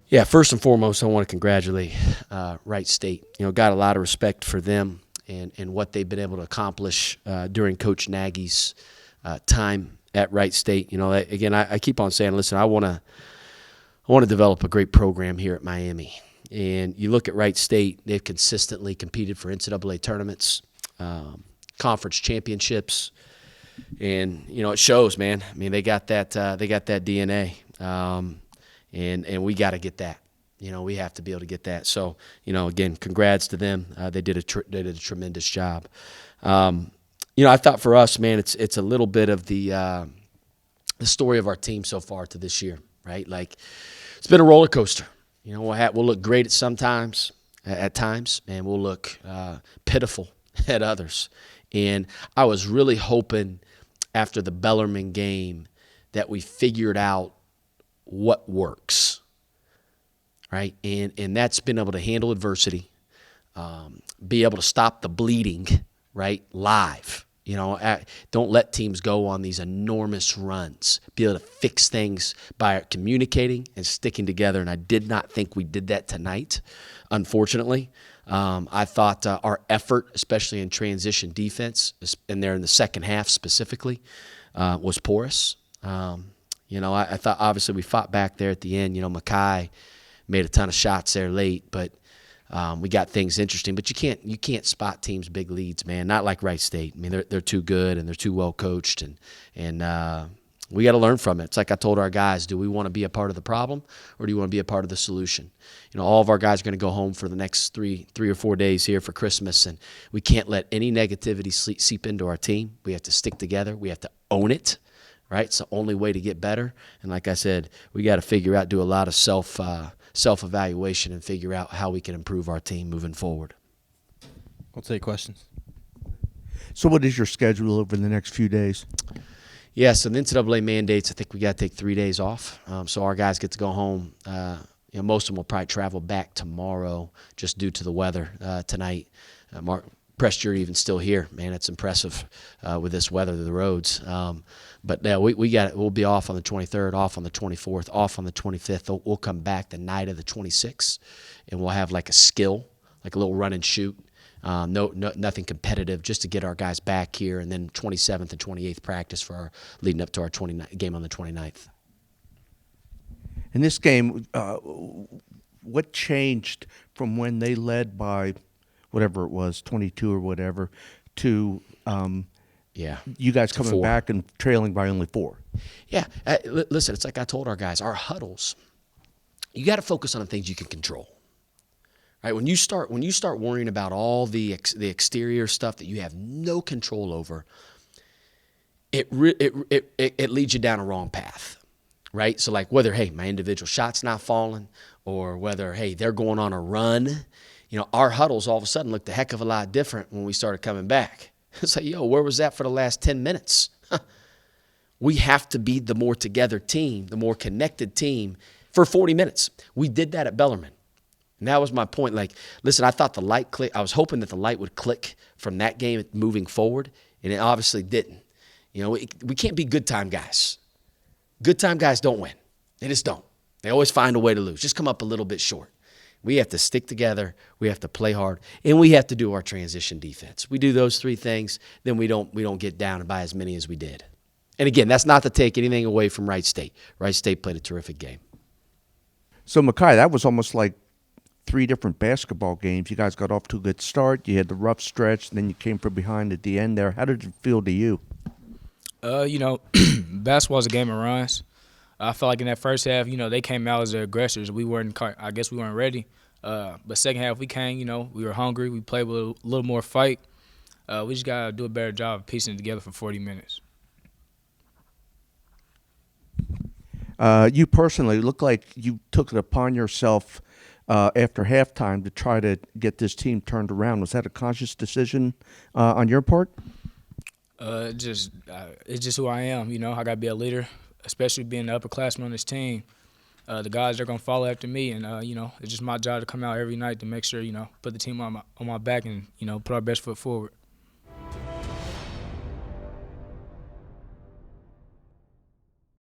Yeah, first and foremost, I want to congratulate Wright State. Got a lot of respect for them and what they've been able to accomplish during Coach Nagy's time at Wright State. Again, I keep on saying, listen, I want to develop a great program here at Miami. And you look at Wright State; they've consistently competed for NCAA tournaments, conference championships, and it shows, man. I mean, they got that DNA. And we got to get that. We have to be able to get that. So, again, congrats to them. They did a tremendous job. I thought for us, man, it's a little bit of the story of our team so far to this year, right? Like, it's been a roller coaster. We'll look great at times, and we'll look pitiful at others. And I was really hoping after the Bellarmine game that we figured out what works, right? And that's been able to handle adversity, be able to stop the bleeding, right, live. Don't let teams go on these enormous runs. Be able to fix things by communicating and sticking together, and I did not think we did that tonight, unfortunately. I thought our effort, especially in transition defense, and there in the second half specifically, was porous. I thought obviously we fought back there at the end. Mekhi made a ton of shots there late, but we got things interesting. But you can't spot teams' big leads, man. Not like Wright State. I mean, they're too good and they're too well coached, and we got to learn from it. It's like I told our guys: do we want to be a part of the problem or do you want to be a part of the solution? All of our guys are going to go home for the next three or 4 days here for Christmas, and we can't let any negativity seep into our team. We have to stick together. We have to own it. Right, it's the only way to get better. And like I said, we got to do a lot of self-evaluation and figure out how we can improve our team moving forward. I'll take questions. So what is your schedule over the next few days? Yeah, so the NCAA mandates, I think we got to take 3 days off. So our guys get to go home. Most of them will probably travel back tomorrow just due to the weather tonight. Pressed you're even still here, man. It's impressive with this weather, the roads. But yeah, we'll be off on the 23rd, off on the 24th, off on the 25th. We'll come back the night of the 26th, and we'll have like a skill, like a little run and shoot. Nothing competitive, just to get our guys back here, and then 27th and 28th practice for our leading up to our game on the 29th. In this game, what changed from when they led by whatever it was, 22 or whatever, to you guys coming back and trailing by only 4? Yeah. Listen, it's like I told our guys, our huddles, you got to focus on the things you can control. Right? When you start worrying about all the exterior stuff that you have no control over, it leads you down a wrong path. Right? So like whether, hey, my individual shot's not falling, or whether, hey, they're going on a run, our huddles all of a sudden looked a heck of a lot different when we started coming back. It's like, where was that for the last 10 minutes? We have to be the more together team, the more connected team for 40 minutes. We did that at Bellarmine. And that was my point. Like, listen, I thought the light click. I was hoping that the light would click from that game moving forward, and it obviously didn't. We can't be good time guys. Good time guys don't win. They just don't. They always find a way to lose. Just come up a little bit short. We have to stick together. We have to play hard, and we have to do our transition defense. We do those 3 things, then we don't get down by as many as we did. And again, that's not to take anything away from Wright State. Wright State played a terrific game. So Mekhi, that was almost like 3 different basketball games. You guys got off to a good start. You had the rough stretch, and then you came from behind at the end there. How did it feel to you? Basketball is a game of runs. I felt like in that first half, they came out as the aggressors. I guess we weren't ready. But second half we came, we were hungry. We played with a little more fight. We just got to do a better job of piecing it together for 40 minutes. You personally look like you took it upon yourself after halftime to try to get this team turned around. Was that a conscious decision on your part? It's just who I am. I got to be a leader, especially being the upperclassman on this team. The guys are going to follow after me, and it's just my job to come out every night to make sure put the team on my back and put our best foot forward.